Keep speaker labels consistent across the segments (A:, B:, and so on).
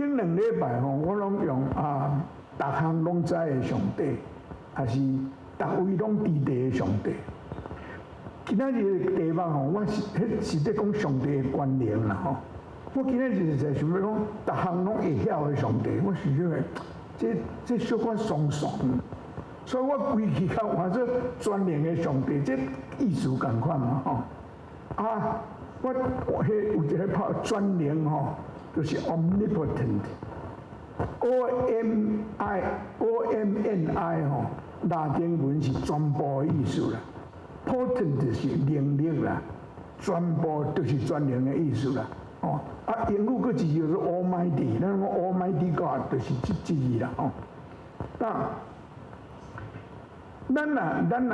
A: 顶2礼拜吼，我拢用逐项拢知的上帝，还是逐位拢伫地的上帝。今仔日的题目吼，我是在讲上帝的关联啦吼。我今仔日就想要讲，逐项拢会晓的上帝，我是认为这小可松散，所以我规气较换做专联的上帝，这意思共款嘛吼。我迄有一个拍专联吼，就是 omnipotent。OMNI 吼，拉丁文是全部的意思啦 ，potent 就是能力啦，全部都是专联的意思啦。哦，英语个字就是 Almighty， 咱讲 Almighty God 就是这字啦。哦，咱若讲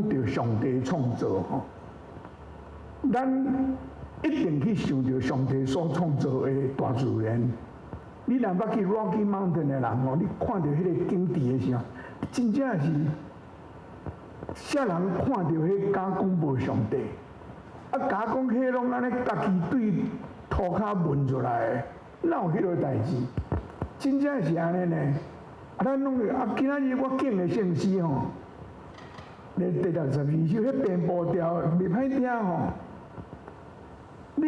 A: 到上帝创造吼，咱一定去想到上帝所创造的大自然。你若捌去 Rocky Mountain 的人哦，你看到迄个景致的时候，真正是啥人看到迄假讲无上帝，假讲迄拢安尼家己对涂骹闻出来的，哪有迄个代志？真正是安尼呢。咱拢今仔日我敬的圣诗吼，第12首迄编步调袂歹听吼。恁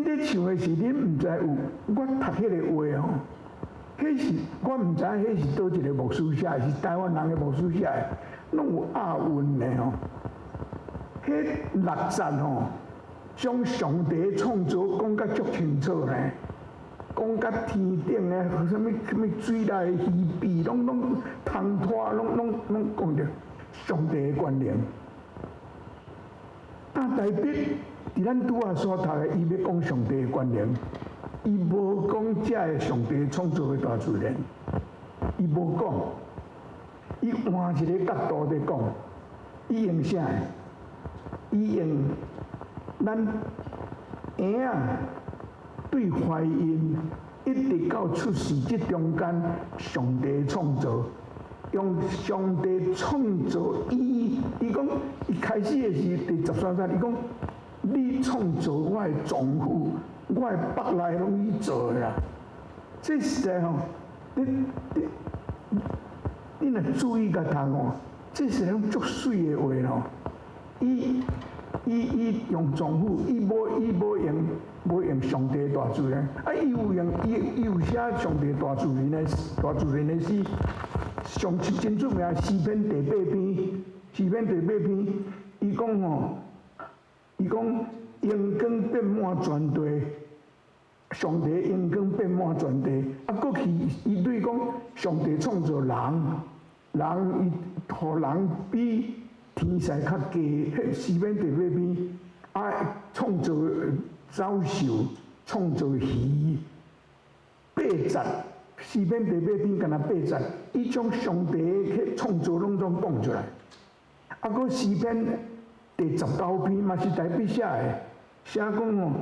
A: 咧唱的是恁毋知有，我读迄个话吼，迄是我毋知迄是倒一个牧师写的，是台湾人的牧师写的，拢有押韵的吼。迄6节吼，将上帝创造讲甲足清楚呢，讲甲天顶的什么水内的鱼鳖，拢通拖，拢讲着上帝的关联。但代表伫咱拄仔所读的，伊要讲上帝的关联，伊无讲这个上帝创造的大自然，伊无讲，伊换一个角度在讲，伊用啥？伊用咱婴仔对怀孕一直到出世这中间，上帝的创造。用上帝创造伊讲，伊开始的是第13节，伊讲，你创造我的丈夫，我的腹内拢你做的啦。这实在吼，你若注意甲读哦，这是种足水的话咯。伊用丈夫，伊无用上帝大自然，伊有写上帝大自然的诗。上真出名诗篇第8篇，伊讲吼，荧光遍满全地，上帝荧光遍满全地。过去伊对讲，上帝创造人伊互人比天使较低。迄诗篇第8篇，创造走兽，创造鱼，8节。诗篇第8篇敢若8节，伊将上帝去创造拢总讲出来。个诗篇第19篇嘛是代笔写的，写讲哦，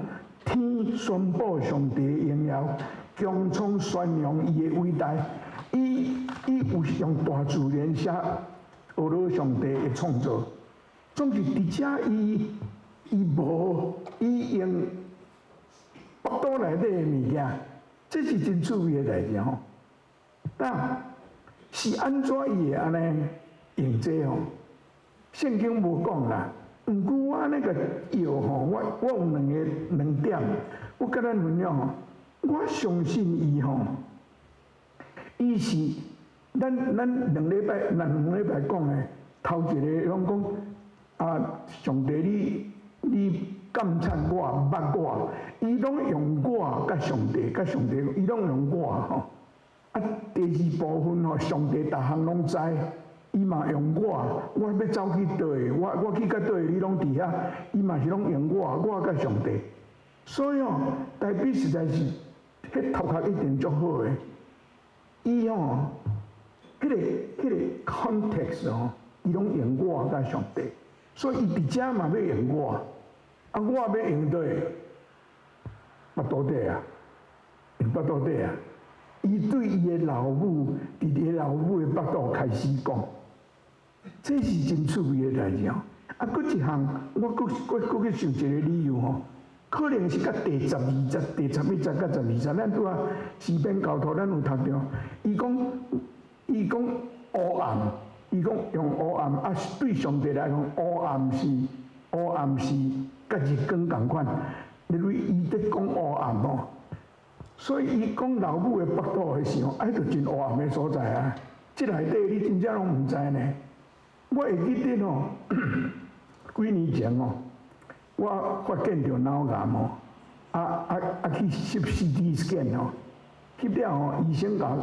A: 天宣布上帝的荣耀，穹苍宣扬伊的伟大。伊有用大自然写俄罗上帝的创造，总是伫遮伊用腹肚内底的物件。这是真趣味的代志吼，但是安怎伊会安尼用这吼？圣经无讲啦。毋过我那个药吼，我有两点，我甲咱分享吼。我相信伊吼，伊是咱两礼拜讲的头一个拢讲上帝你。感叹我、捌我，伊拢用我甲上帝，伊拢用我吼。第2部分吼，上帝逐项拢知，伊嘛用我要走去倒位，我去到倒位，你拢伫遐，伊嘛是拢用我甲上帝。所以吼，代表实在是，迄头壳一定足好诶。伊吼，迄个 context 吼，伊拢用我甲上帝，所以伊伫遮嘛要用我。我要用对腹肚底啊，用腹肚底啊。伊对伊的老母，伫伊老母的腹肚开始讲，这是真趣味的代志哦。佫一项，我佫去想一个理由吼，可能是甲第12节、第11节、甲12节，咱拄啊四边教徒，咱有读着。伊讲黑暗，伊讲用黑暗啊，对上帝来讲，黑暗是甲日光共款。因为伊伫讲黑暗哦，所以伊讲老母的腹肚的时候，迄就真黑暗的所在啊。即内底你真正拢毋知呢。我会记得哦，几年前哦，我发现着脑癌哦，去翕 CT scan 哦，翕了哦，医生讲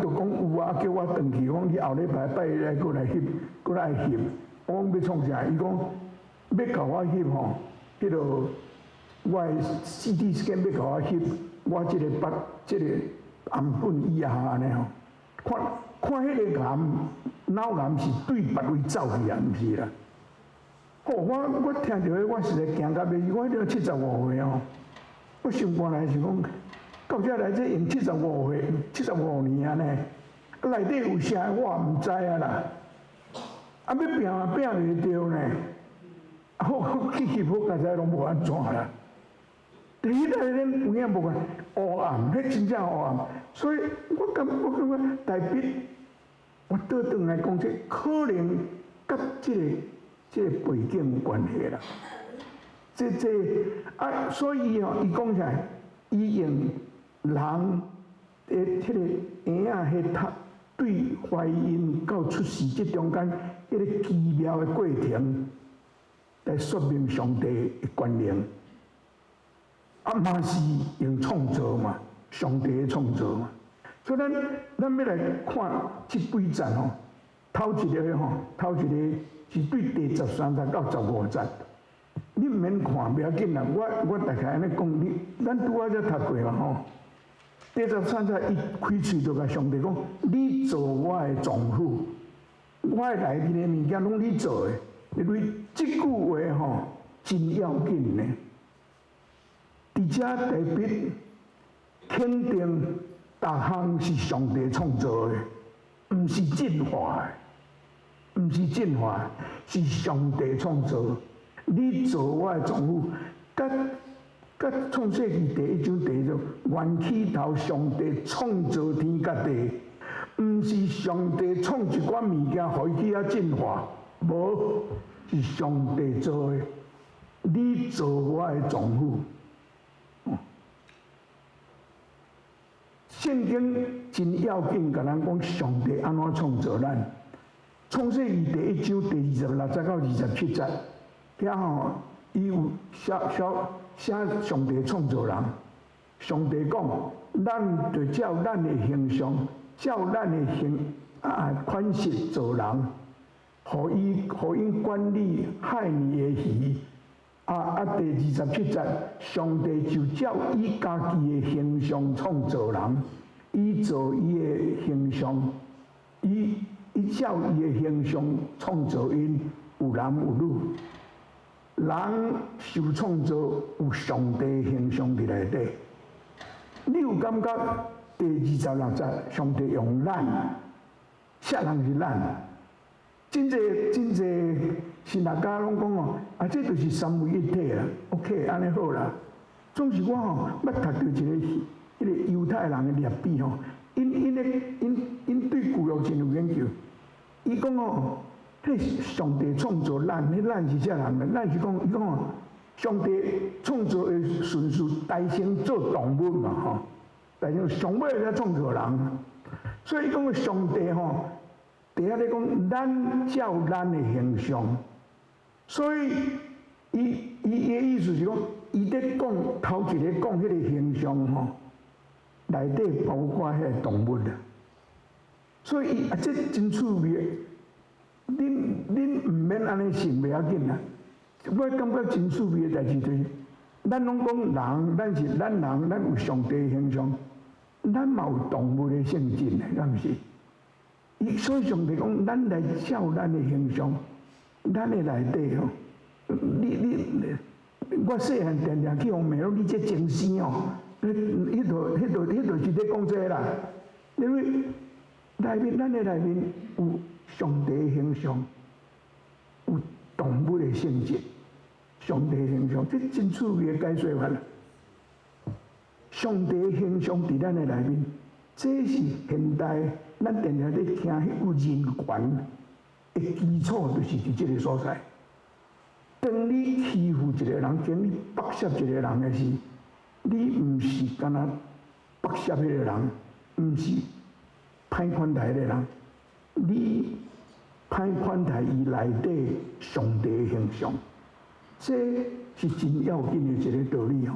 A: 就讲有啊，叫我转去，讲你后礼拜拜来过来翕，过来翕。我讲要创啥？伊讲要甲我翕吼，迄落我的 CT scan 要甲我翕，我即个腹即个癌本以下安尼吼，看迄个癌脑癌是对别位走去啊，毋是啦。哦，我听到迄，我实在惊到袂，我迄个75岁哦，我想搬来是讲，到遮来这用75岁、75年安尼，内底有啥我也毋知啊啦，啊要拼也拼袂着呢，好去翕好，家己拢无安怎啦。第一代咱有影无啊？黑暗，迄真正黑暗，所以我感觉代表我倒转来讲，这可能甲这个背景有关系啦。啊，所以哦，伊讲啥？伊用人的迄个婴仔迄读对怀孕到出世这中间迄个奇妙的过程，来说明上帝的权能。啊，嘛是用创造嘛，上帝的创造嘛。所以咱要来看这几节吼，头一个是对第13节到15节，你毋免看，不要紧啦。我大概安尼讲，咱拄仔才读过嘛吼。第13节伊开喙就甲上帝讲：你做我的丈夫，我的内面的物件拢你做的。因为即句话吼真要紧呢。伫遮代表肯定，逐项是上帝创造的，毋是进化的，毋是进化，是上帝创造。你做我的丈夫，甲创世纪第1章第1章，缘起头上帝创造天甲地，毋是上帝创一寡物件，互伊去遐进化，无是上帝做的。你做我的丈夫。圣经真要紧，甲咱讲上帝安怎创造咱。创世纪第1章第26节到27节，遐吼伊有写上帝创造人。上帝讲，咱就照咱的形象，照咱的款式做人，互因管理海里的鱼。第27节，上帝就照伊家己的形象创造人，伊做伊的形象，伊照伊的形象创造因，有男有女。人受创造有上帝的形象伫内底。你有感觉第26节，上帝用咱，啥人是咱？真侪神学家拢讲哦，这就是三位一体啦。OK， 安尼好啦。总是我吼捌读到一个犹太人的列比吼，因对旧约真有研究。伊讲哦，迄上帝创造咱，迄咱是啥人呢？咱是讲，伊讲哦，上帝创造的顺序，大先做动物嘛吼，大先上尾才创造人。所以伊讲上帝吼。第一咧讲，咱照咱的形象，所以伊的意思是讲，伊咧讲头一个讲迄个形象吼，内底包括迄个动物啊。所以这真趣味，恁毋免安尼想袂要紧啦。我感觉真趣味的代志就是，咱拢讲人，咱人，咱有上帝的形象，咱嘛有动物的性质的，敢毋是？所以上帝讲，咱来照咱的形象，咱的内底吼，我细汉常常去互骂讲你这精生哦，迄度是咧讲这啦，因为咱的内面有上帝的形象，有动物的性质，上帝的形形象，这真趣味的解说法啦。上帝形象伫咱的内面，这是现代咱常常咧听迄有人权的基础，就是伫这个所在。当你欺负一个人，跟你剥削一个人的时，你毋是干那剥削迄个人，毋是歹款待的人，你歹款待伊内底上帝的形象，这是真要紧的一个道理哦。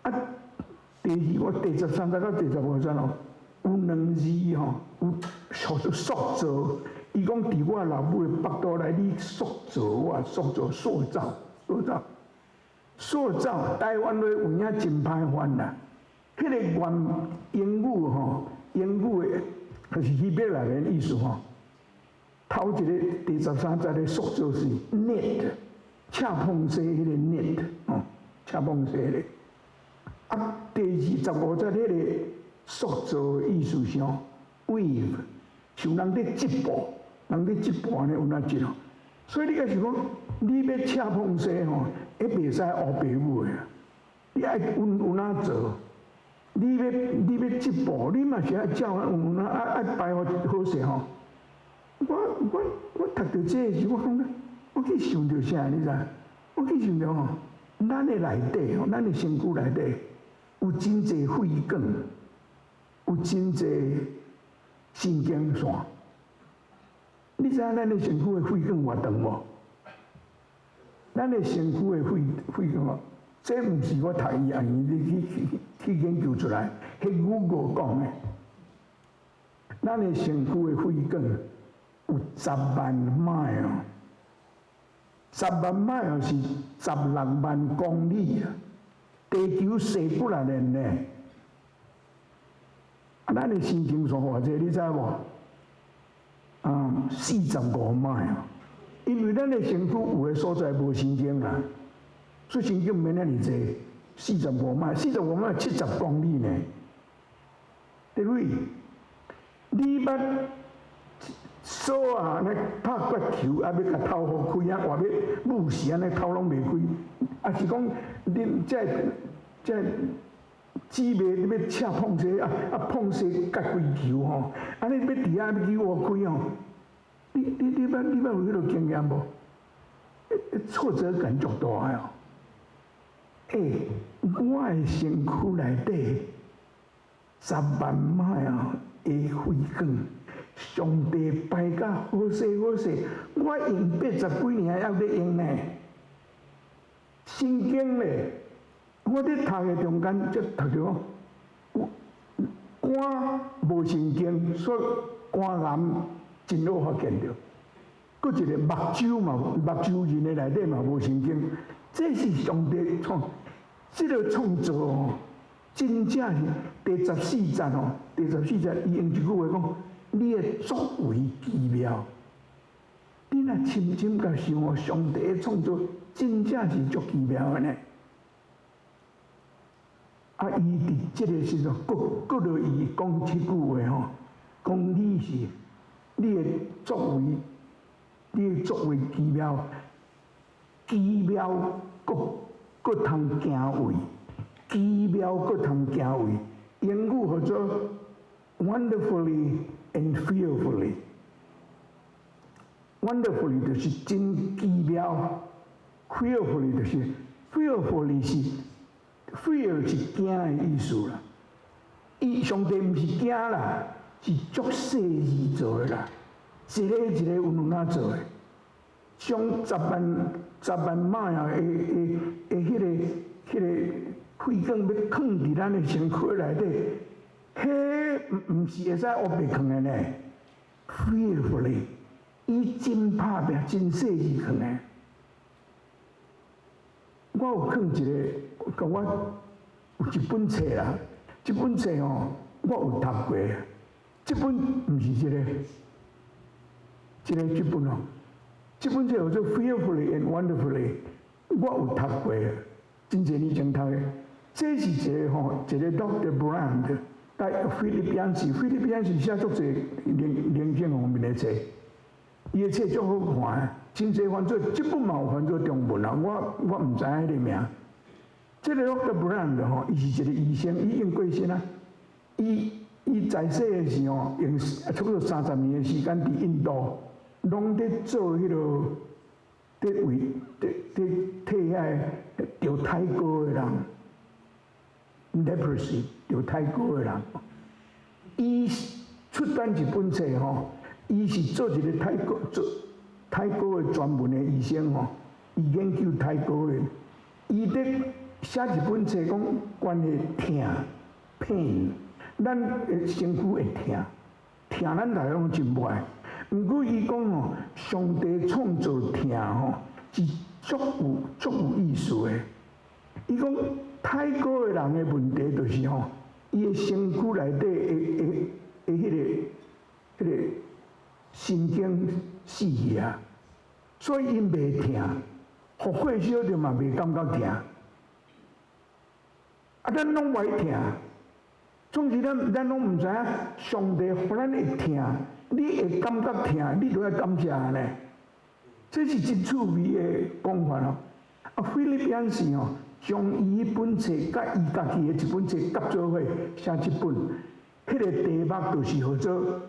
A: 啊，第二，我第13节到第15节哦，有两字吼，有塑造。伊讲伫我老母的腹肚内，你塑造我，塑造。台湾话有影真歹翻啦。迄个原英语吼，英语的就是希伯来的意思吼。头一个第13节的塑造是 net， 恰碰色迄个 net 哦，恰碰色的。啊，第25节迄个塑造的意思是吼 weave， 像人咧织布。人咧织布安尼有哪织哦？所以你要是讲，你要恰碰色吼，迄袂使学爸母的，你爱有哪做？你要织布，你嘛是爱照有哪爱摆好好势吼。我读到这个时，我去想到啥？你知？我去想到吼，咱的内底吼，咱的身躯内底有真侪血管，有真侪神经线。你知影咱的身躯的血管活动无？咱的身躯的血管哦，这毋是我读医学院去研究出来，迄Google讲的。咱的身躯的血管有10万迈哦，10万迈哦是16万公里啊，地球细不拉连呢。啊，咱的神经线偌济，你知无？45迈啊，因为咱的身躯有个所在无神经啦，所以神经免遐尼济，45迈，45迈70公里呢。对不对？你捌手啊，那拍骨球啊，要甲头互开啊，或要武士安尼头拢袂开，啊是讲你这姊妹你要恰碰色碰色甲规球吼，安尼要伫遐要球互开吼。你捌有迄个经验无？挫折感足大哦。我的身躯内底10万迈啊的血管，上帝摆甲好势，我用80几年还在用呢。神经咧，我伫读的中间则读着肝无神经，所以肝癌真好发现着。搁一个目睭人的内底嘛无神经，这是上帝创，这个创造哦，真正是第14节哦，第14节伊用一句话讲，你的作为奇妙。你若深深甲想哦，上帝的创造真正是足奇妙的呢。啊，伊伫这个时阵，搁落伊讲这句话吼，讲你的作为奇妙，搁通行为，奇妙搁通行为，英语叫做 wonderfully and fearfully。wonderfully 就是真奇妙 ，fearfully 就是 fearfully 是 fear 是惊的意思啦。伊上帝毋是惊啦，是足细致做的啦，一个有哪做的。上10万迈啊的迄个血管要藏伫咱的身躯内底，迄毋是会使黑白藏的呢 ，fearfully。伊真拍拼，真细致藏的。我有藏一个，甲我有一本册啦，这本册吼，我有读过。这本毋是这本哦，这本册叫做 Fearfully and Wonderfully， 我有读过，真侪年前读的。这是一个Dr. Brand， 在菲律宾是写足侪灵性方面的册。伊的册足好看，真济犯做，即本嘛有犯做中文啊，我毋知影迄个名。这个 Dr. Brand 吼，伊是一个医生，伊用过身啊。伊在世的时候，用差不多30年的时间伫印度，拢伫做迄落，伫为替遐着泰国的人 ，leprosy 着泰国的人，伊出版一本册吼，伊是做一个做泰国的专门的医生吼，伊研究泰国的，伊伫写一本册讲关于痛 pain， 咱的身躯会痛，痛咱大家拢真不爱。毋过伊讲吼，上帝创造痛吼是足有意思的。伊讲泰国的人的问题就是吼，伊的身躯内底的迄个神经死去啊，所以因袂痛，互火烧着嘛袂感觉痛。啊，咱拢袂痛，总之咱拢毋知影，上帝互咱会痛，你会感觉痛，你就要感谢呢。这是真趣味的讲法哦。啊，菲律宾是哦，将伊迄本册甲伊家己的一本册合做伙写一本，迄个题目就是号做，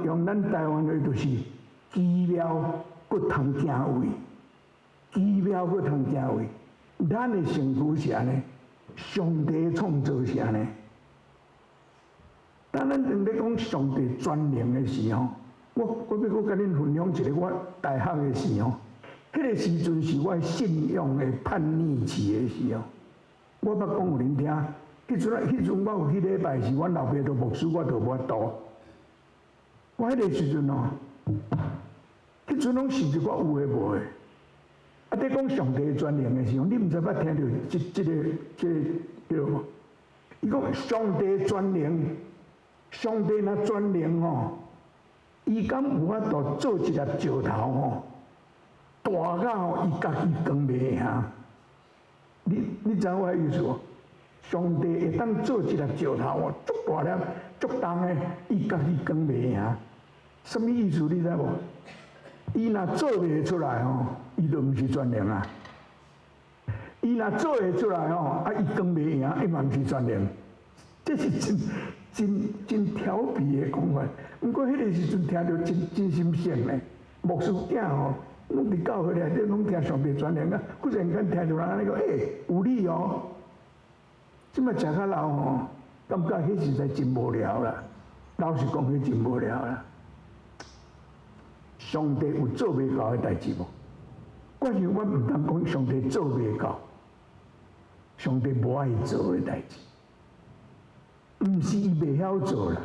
A: 用咱台湾的就是奇妙搁通行位，奇妙搁通行位，咱的身躯是安尼。上帝创造是安尼。当咱正咧讲上帝专灵的时候，我要甲恁分享一个我大学的时候，迄个时阵是我信仰的叛逆期的时候。我捌讲互恁听，迄阵我有迄礼拜是阮老爸做牧师，我就无读。我迄个时阵哦，迄阵拢是一寡有诶无诶。啊！伫讲上帝专灵的时候，你毋知捌听到这个无？伊讲上帝专灵，上帝若专灵吼，伊敢有法度做一粒石头吼，大到吼伊家己扛袂下。你知我意思无？上帝会当做一粒石头吼，足大粒、足重的，伊家己扛袂下。什么意思？你知无？伊若做袂出来吼，伊就毋是专灵啊。伊若做会出来吼，啊，伊扛袂赢，伊嘛毋是专灵。这是真调皮的讲法。毋过迄个时阵听着真心省嘞。牧师囝吼，拢伫教会内底拢听上帝专灵啊，忽然间听着人安尼讲，有理哦。即摆食较老吼，感觉迄实在真无聊啦。老实讲，迄真无聊啦。上帝有做袂到的代志无？我想我毋通讲上帝做袂到，上帝无爱做的代志，毋是伊袂晓做啦，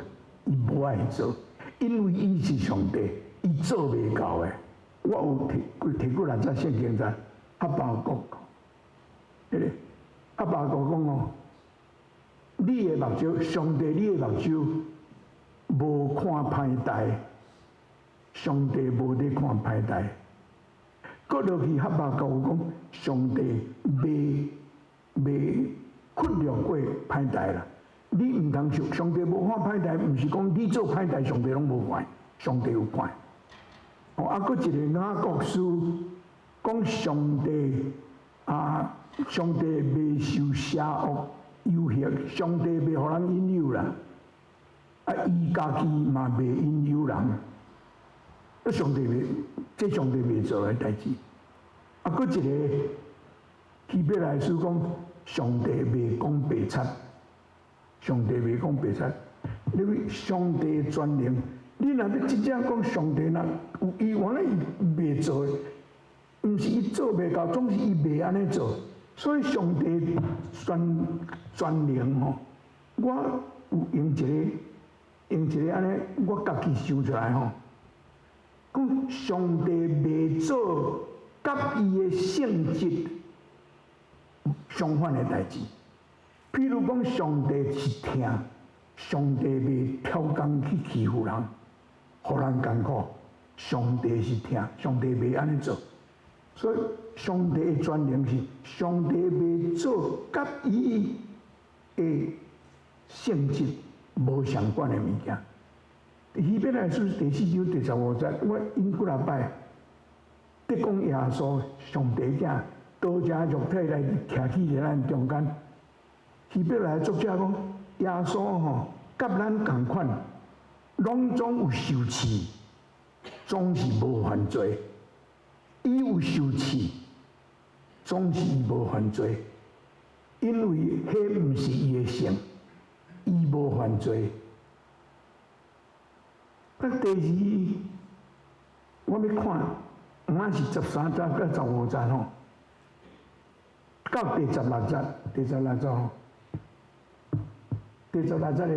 A: 伊无爱做，因为伊是上帝，伊做袂到的。我有提过咱在圣经在哈巴谷，迄个哈巴谷讲哦，你的目睭，上帝你的目睭无看歹代。上帝无咧看歹代，搁落去哈巴谷讲，上帝未忽略过歹代啦。你毋通上帝无看歹代，毋是讲你做歹代，上帝拢无看，上帝有看。哦，啊，搁一个雅各书讲上帝上帝未受邪恶诱惑，上帝未互人引诱啦，啊，伊家己嘛未引诱人。上帝未做的代志，啊，搁一个希伯来书讲，上帝未讲白贼，上帝未讲白贼，因为上帝专灵，你若要真正讲上帝若有伊原来伊未做的，毋是伊做袂到，总是伊未安尼做，所以上帝专灵吼，我有用一个安尼，我家己想出来吼。讲上帝未做甲伊的性质相反的代志，譬如讲上帝是疼，上帝未挑工去欺负人，互人艰苦。上帝是疼，上帝未安尼做，所以上帝的专灵是上帝未做甲伊的性质无相关的物件。希伯来书第4章第15节，我引几啊摆，得讲耶稣上帝囝，道成肉体来徛起伫咱中间。希伯来作者讲，耶稣甲咱同款，拢总有受试，总是无犯罪。伊有受试，总是伊无犯罪，因为迄毋是伊的性，伊无犯罪。第二，我要看，毋是13节到15节到第16节，第16节第16节的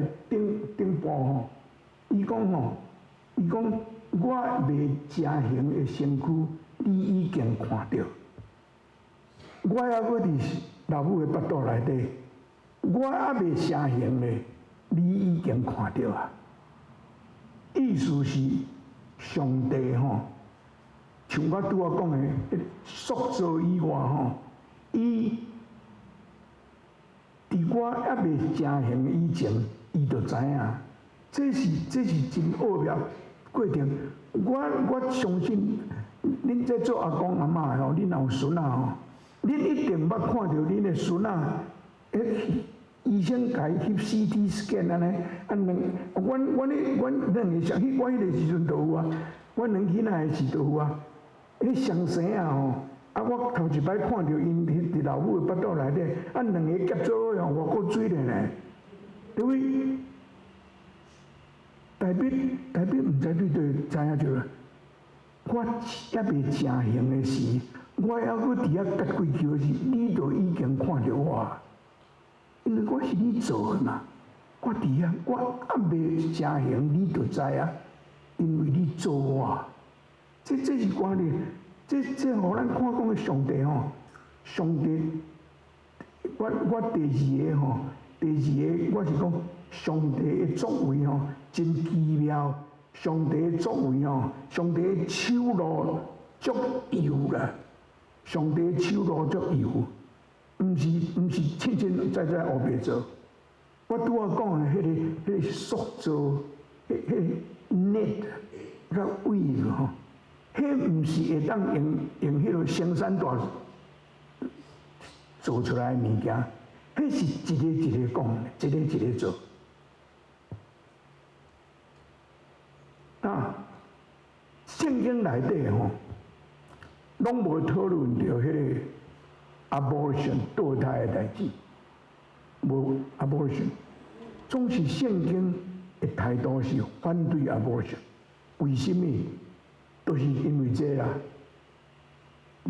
A: 顶部伊讲我未成形的身躯，你已经看到；我还搁伫老母的腹肚内底，我还未成形咧，你已经看到啊！意思是上帝像我拄仔讲的，塑造以外伊伫我还未成形以前，伊就知影，这是真奥妙过程。我相信，恁在做阿公阿嬷的恁若有孙仔恁一定捌看到恁的孙仔，医生甲伊翕 CT scan 安尼，阮两个相，我迄个时阵就有啊，阮两囝仔的时就有啊。迄双生啊我头一摆看到因伫老母的腹肚内底，两个结做伙外国水咧呢，因为代表毋知你对知影着啦。我还未成形的时，我还搁伫遐结几球时，你就已经看到我。因为我是你做的嘛，我伫遐，我还未成形，你就知啊。因为你做我，这是观念，这互咱看讲的上帝上帝，我第二个我是讲上帝的作为真奇妙，上帝的作为上帝的手路足油啦，上帝的手路足油。毋是清清在黑白做，我拄仔讲的迄个塑造，迄个 net 甲 wave 迄毋是会当用迄个生产大做出来的物件，迄是一个一个讲，一个一个做。圣经内底拢无讨论到迄个。abortion 堕胎的代志，无 abortion， 总是圣经的态度是反对 abortion。为什么？都是因为这啦。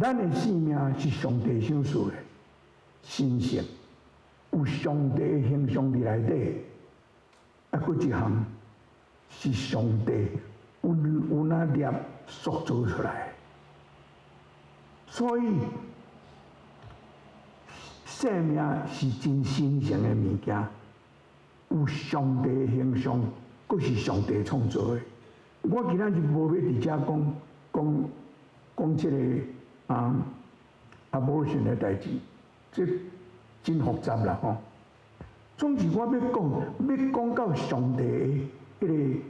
A: 咱的性命是上帝赏赐的，神圣，有上帝的形象伫内底。佫一项是上帝有那粒塑造出来的，所以。生命是真神圣的物件，有上帝的形象，佫是上帝创造的。我今仔日无要伫遮讲这个abortion 的代志，这真复杂啦总之我要讲到上帝的迄个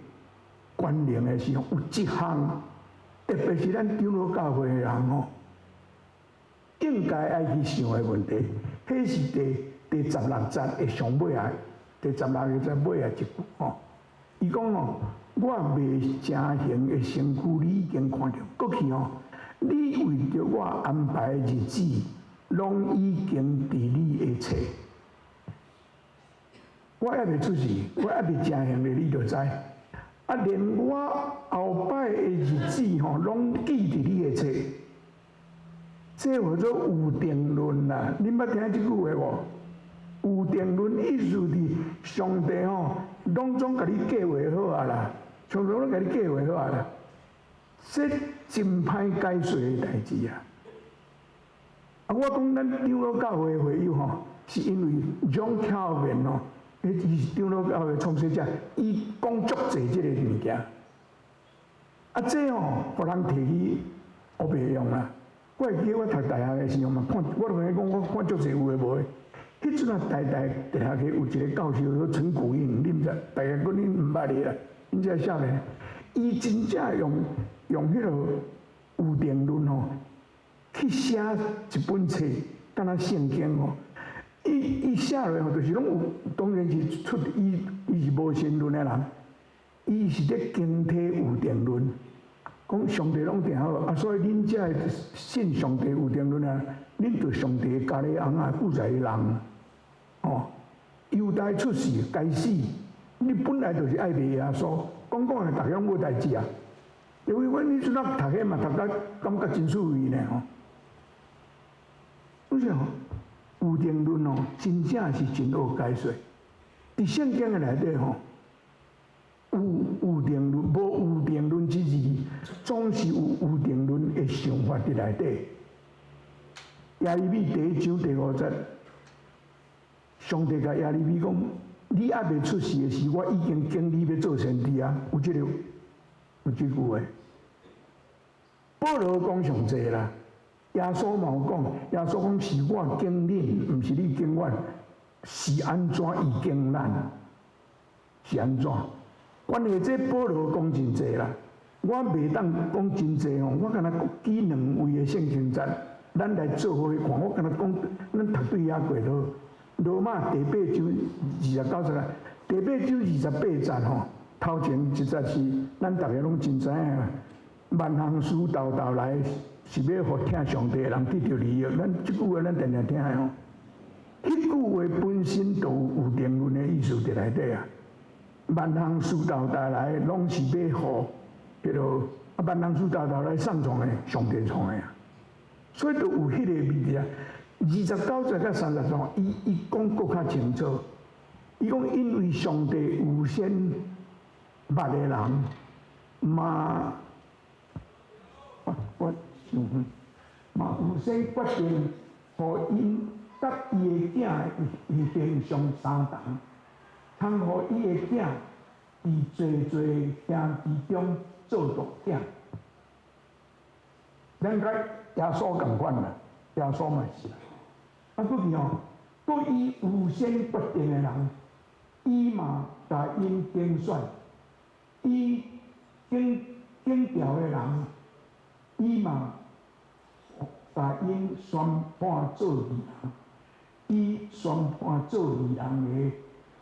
A: 观念的时候，有一项，特别是咱长老教会的人应该爱去想的问题。迄是第16节的上尾啊，第16节尾啊一句伊讲我未成形的身躯，你已经看到。过去你为着我安排的日子，拢已经伫你的册。我还未出世，我还未成形的，你就知。连我后摆的日子拢记伫你的册。这叫做有定论啦，恁捌听即句话无？有定论意思是上帝拢总甲你计划好啊啦，常常拢甲你计划好啊啦，这真歹解说的代志啊！我讲咱长老教会的会友是因为John Calvin迄是长老教会创始者，伊讲足侪即个物件，这互人摕去学袂用啦。我会记我读大学的时候嘛，看我同你讲，我看足侪有诶无诶。迄阵啊，大学去有一个教授叫陈古英，你毋知？大概恁毋捌伊啦，恁这少年，伊真正用迄落有定论吼，去写一本册，敢若圣经吼。伊写落吼，就是拢有，当然是出伊是无神论的人，伊是咧经体有定论，讲上帝拢定好，啊，所以恁遮会信上帝有定论啊，恁就上帝家己翁啊，故在人，哦，犹大出世该死，你本来就是爱卖耶稣，讲的大家拢无代志啊，因为阮迄阵仔读迄嘛，读甲感觉真趣味呢吼，有啥吼？有定论哦，真正是真好解说。伫圣经的内底吼，有定论，无有定论之字，总是有定论的想法伫内底。耶利米第1章第5节，上帝甲耶利米讲：你还未出世的时，我已经经你要做先知啊！有这句话。保罗讲上济啦。耶稣嘛有讲，耶稣讲是我经恁，毋是你经我，是安怎伊经咱？是安怎？关于这保罗讲真济啦，我袂当讲真济吼，我敢若举2位的圣经节，咱来做伙看。我敢若讲，咱读对遐过咯。罗马第8章29节啦，第8章28节吼，头前一节是咱大家拢真知影，万行事道来。是要互听上帝的人得到利益，咱即句话咱常常听的吼。迄句话本身就有定论的意思伫内底啊。万行事道带来，拢是要互迄落万行事道来上创的，上帝创的啊。所以就有迄个味伫啊。29节到30节，伊讲搁较清楚。伊讲因为上帝有先捌的人嘛，我。嘛有先决定，互因甲伊的囝一定上相同，通互伊的囝伫侪兄弟中做大囝。咱甲耶稣共款啦，耶稣嘛是啦。啊，佫去吼，佫伊有先决定的人，伊嘛甲因拣选，伊拣调的人，伊嘛。把因宣判做义人，伊宣判做义人的，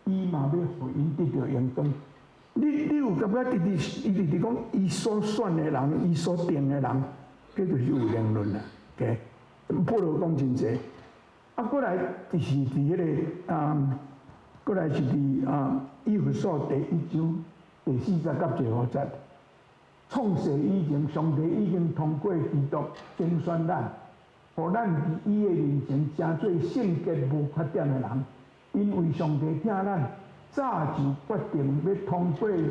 A: 伊嘛要互因得到荣光。你有感觉伊直讲，伊所选的人，伊所定的人，这就是有定论啦。OK， 保罗讲真济。啊，过来就是伫迄个过来是伫以弗所第1章第4节到第5节。创世以前，上帝已经通过基督拣选咱，互咱伫伊的面前成做圣洁无缺点的人。因为上帝听咱，早就决定要通过耶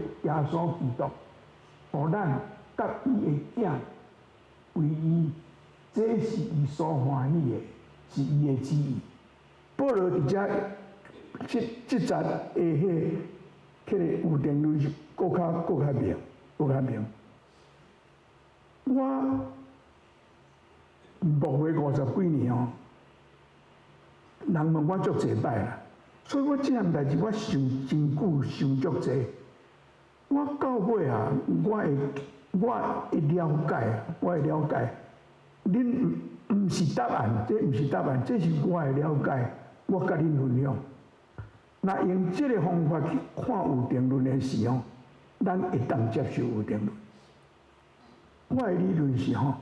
A: 稣基督，互咱甲伊的囝为伊，这是伊所欢喜的，是伊的旨意。保罗伫遮即节的迄个有定论是搁较明。我牧会50几年哦，人问我足侪摆啦，所以我即项代志我想真久，想足侪。我到尾啊，我会了解，恁毋是答案，这毋是答案，这是我的了解，我甲恁分享。若用这个方法去看有定论的事哦，咱会当接受有定论。我的理论是吼，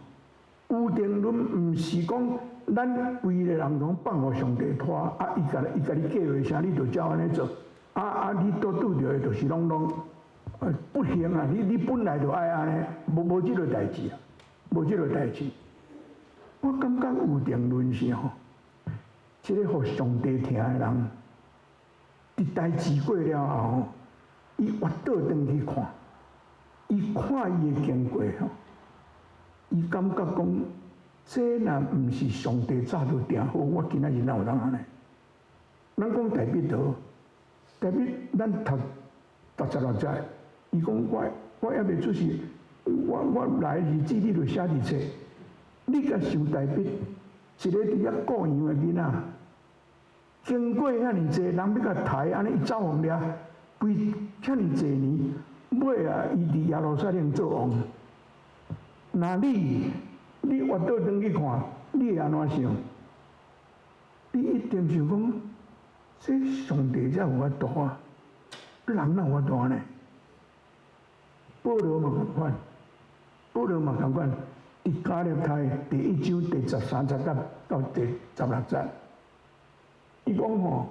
A: 有定论毋是讲咱规个人拢放互上帝拖，啊，伊甲你计划啥，你就照安尼做，你拄着的就是拢不行啊！你本来就爱安尼，无即个代志啊，无即个代志。我感觉有定论是吼，即个互上帝听的人，伫代志过了后，伊活倒转去看，伊看伊的经过吼。伊感觉讲，这若毋是上帝早就定好，我今仔日哪有通安尼？咱讲大彼得，咱读16节，伊讲我还未出世，我来日子你就写伫册。你甲想大彼，一个伫遐顾羊的囡仔，经过遐尼济人要甲抬，安尼伊走红了，规遐尼济年，尾啊伊伫耶路撒冷做王。那你活倒转去看，你会安怎想？你一定想讲，这上帝才有法度啊，人哪有法度呢？保罗嘛同款，保罗嘛同款，伫加勒太第1章第13节到第16节，伊讲吼，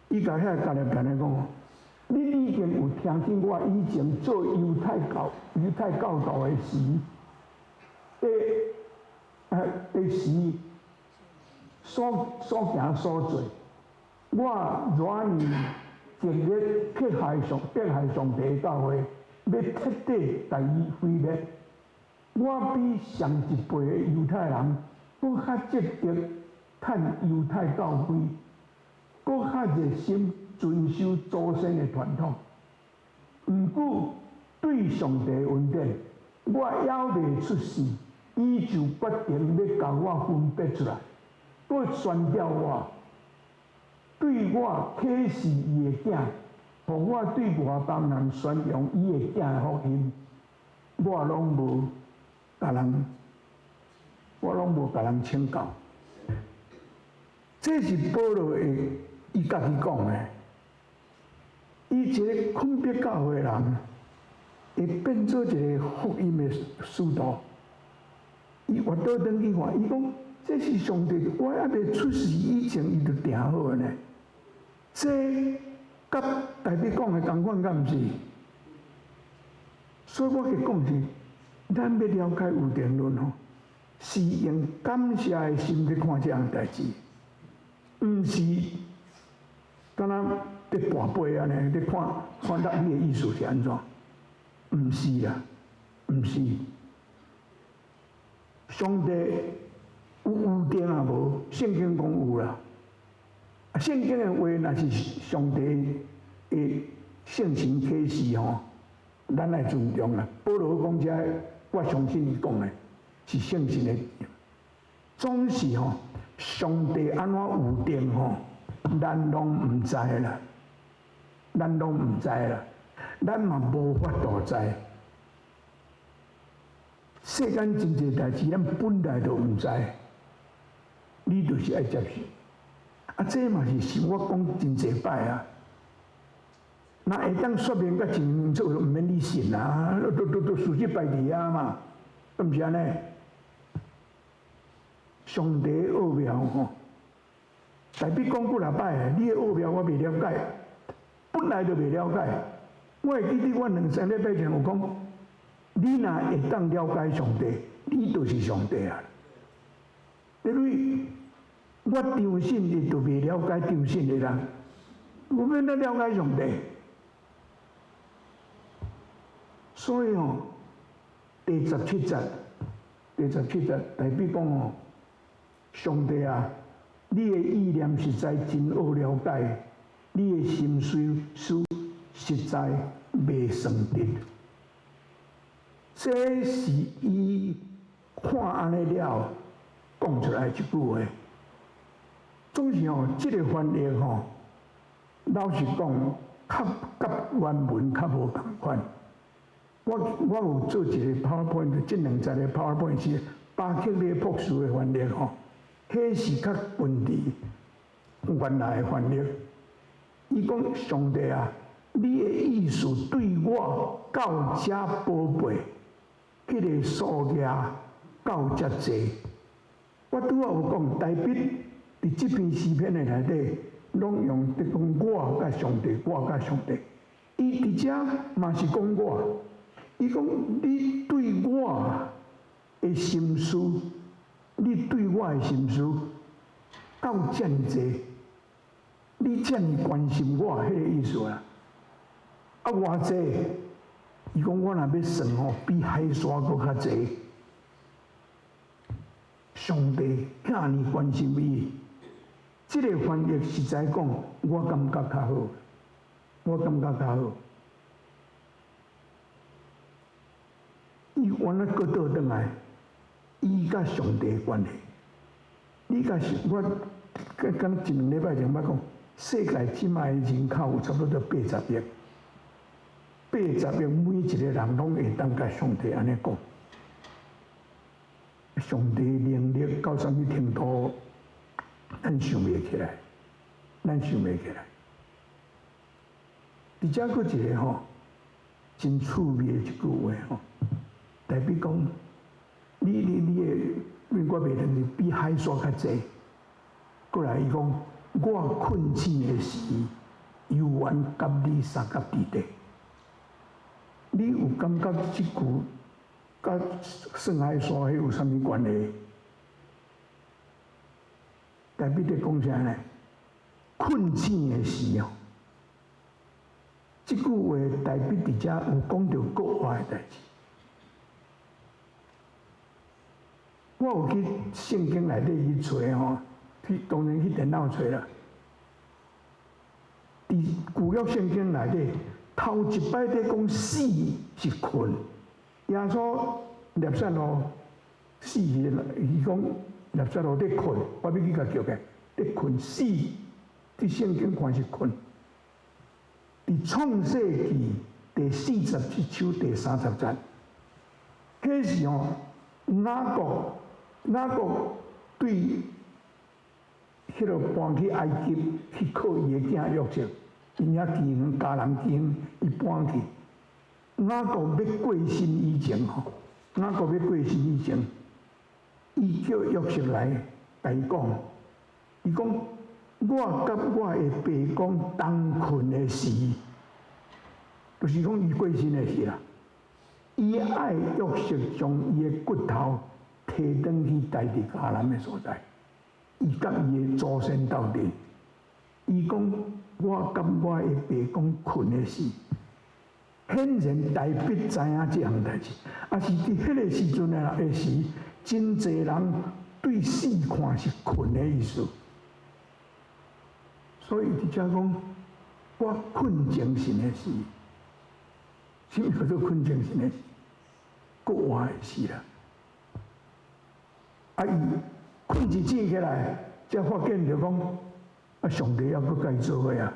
A: 伊甲遐加勒太人讲，你已经有听见我以前做犹太教导的时，的时所行所做，我软硬尽力迫害上帝教会。要彻底大义毁灭，我比上一辈的犹太人搁较积极趁犹太教会，搁较热心遵守祖先的传统。毋过对上帝的恩典，我还未出世，伊就决定要甲我分别出来，搁宣召我，对我启示伊的囝。互我对外邦人宣扬伊的囝的福音，我拢无甲人请教。这是保罗伊家己讲的。伊一个分别教会的人，会变做一个福音的使徒。伊活倒转去看，伊讲这是上帝，我还未出世以前，伊就定好的呢。这甲大笔讲的同款，敢毋是？所以我去讲是，咱要了解有定论吼，是用感谢的心去看这样代志，毋是敢若在跋杯安尼，咧看到你的意思是安怎？毋是啦，毋是。上帝有定也无，圣经讲有啦。圣经的话，若是上帝的性情启示吼，咱来尊重啦。保罗讲这，我相信伊讲的是圣经的，总是吼，上帝安怎有定吼，咱拢毋知啦，咱拢毋知啦，咱嘛无法度知。世间真侪代志，咱本来就毋知，你就是爱接受。这嘛是我讲真侪摆啊。那会当说明甲真清楚，毋免你信啊，都事实摆伫遐嘛，毋是安尼？上帝的奥妙吼，大笔讲几若摆，你的奥妙我未了解，本来就未了解。我会记得我2-3礼拜前有讲，你若会当了解上帝，你就是上帝啊。因为我张信你就未了解张信的人，我免得了解上帝。所以吼，第17节，大笔讲吼，上帝啊，你的意念实在真好了解，你的心思实在未算得。这是伊看安尼了讲出来一句话。总是吼，这个翻译吼，老实讲，甲原文较无同款。我有做一个 PowerPoint， 这2节的 PowerPoint 是巴克利博士的翻译吼，迄是较近伫原来的翻译。伊讲上帝啊，你的意思对我到遮宝贝，迄个数额到遮济。我拄仔有讲大笔。伫即篇诗篇的内底，拢用伫讲我甲上帝，我甲上帝。伊伫遮嘛是讲我，伊讲你对我的心思，你对我的心思到遮尔济，你遮尔关心我，迄个意思啦。啊，偌济？伊讲我若要算吼，比海沙搁较济。上帝遐尼关心伊。这个翻译实在讲，我感觉较好，伊原来搁倒转来，伊甲上帝的关系，你甲我敢1、2礼拜前捌讲，世界即卖人口有差不多80亿，80亿每一个人拢会当甲上帝安尼讲，上帝能力到什么程度，咱想袂起来，咱想袂起来。而且佫一个吼，真趣味的一句话吼，代表讲，你的，我袂当是比海沙较济。过来伊讲，我困醒的时，犹原甲你三角地带。你有感觉即句甲算海沙迄有啥物关系？代表在讲啥呢？困醒的时哦。即句话代表伫遮有讲到国外的代志。我有去圣经内底去找吼，当然去电脑找啦。伫旧约圣经内底，头一摆在讲死是困，耶稣立撒路死是，伊讲立撒路在困，我要去甲叫个在困死，伫圣经看是困。伫创世纪第47章第30节，迄时吼雅各对迄落搬去埃及去靠伊的囝约瑟，因遐基恩迦南基恩，伊搬去。雅各要过身以前吼，伊叫约瑟来甲伊讲，伊讲。我甲我的爸公同困的时，就是讲伊过身的时啦。伊爱约瑟将伊的骨头摕转去带伫迦南的所在，伊甲伊的祖先斗阵。伊讲我甲我的爸公困的时，显然代表知影即项代志，啊是伫迄个时阵的时，真侪人对死看是困的意思。所以伫遮讲，我困精神的时，什么叫做困精神的时？国外的时啦。啊，伊困一醒起来，才发现着讲，啊，上帝还佫甲伊做伙啊。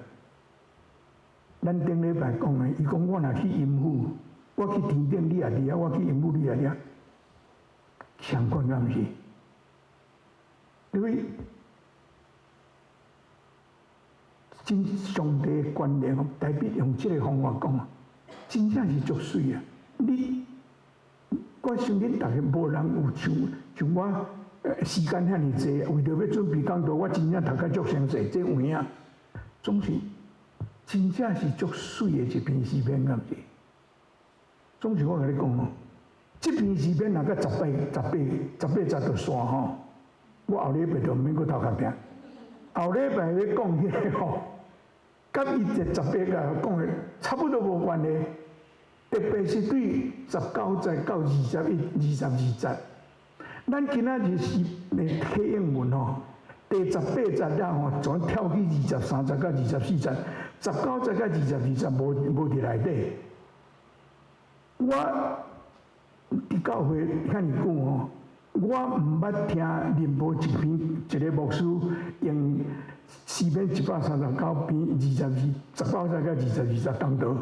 A: 咱顶礼拜讲的，伊讲我若去阴府，我去天顶你也伫啊，我去阴府你也伫啊，相关敢毋是？因为真上帝的观念，代表用即个方法讲，真正是足水啊！我想恁大家无人有像我时间遐尼济，为着要准备讲道，我真正读甲足详细，这有影，总是真正是足水的一篇诗篇，敢是？总是我甲你讲吼，这篇诗篇若甲18节就线吼，我后礼拜就毋免搁头壳听，后礼拜咧讲迄个吼。甲伊这18节讲的差不多无关系，特别是对19节到21、22节，咱今仔日是的体英文吼，第18节了吼，全跳去23节到24节，19节到22节无伫内底。我伫教会遐尼久吼，我毋捌听任何一个牧师用诗篇139篇19节到22节当道，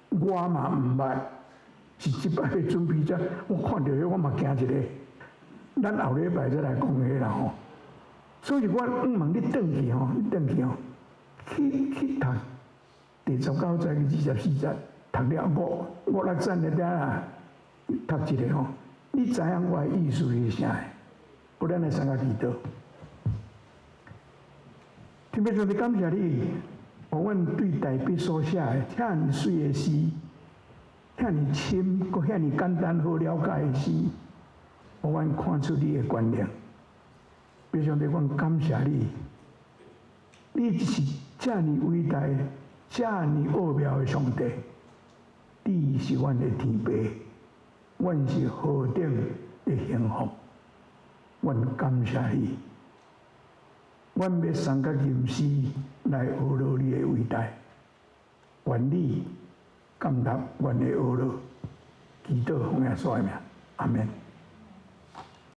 A: 我嘛毋捌，是即摆要准备者，我看到迄我嘛惊一个，咱后礼拜再来讲迄啦吼。所以我问你转去吼，去读第19节24节，读了5、6节了啦，读一个吼，你知影我的意思是啥？不然来参加祈祷。天父上帝，感谢你，互阮对大笔所写的遐尼水的诗，遐尼深，搁遐尼简单好了解的诗，互阮看出你的观念。天父上帝，阮感谢你，你是遮尼伟大、遮尼奥妙的上帝，你是阮的天父，阮是何等的幸福，阮感谢你。阮要三角吟诗来学乐你的伟大，愿你感达阮的学乐，祈祷奉耶稣的名，阿门。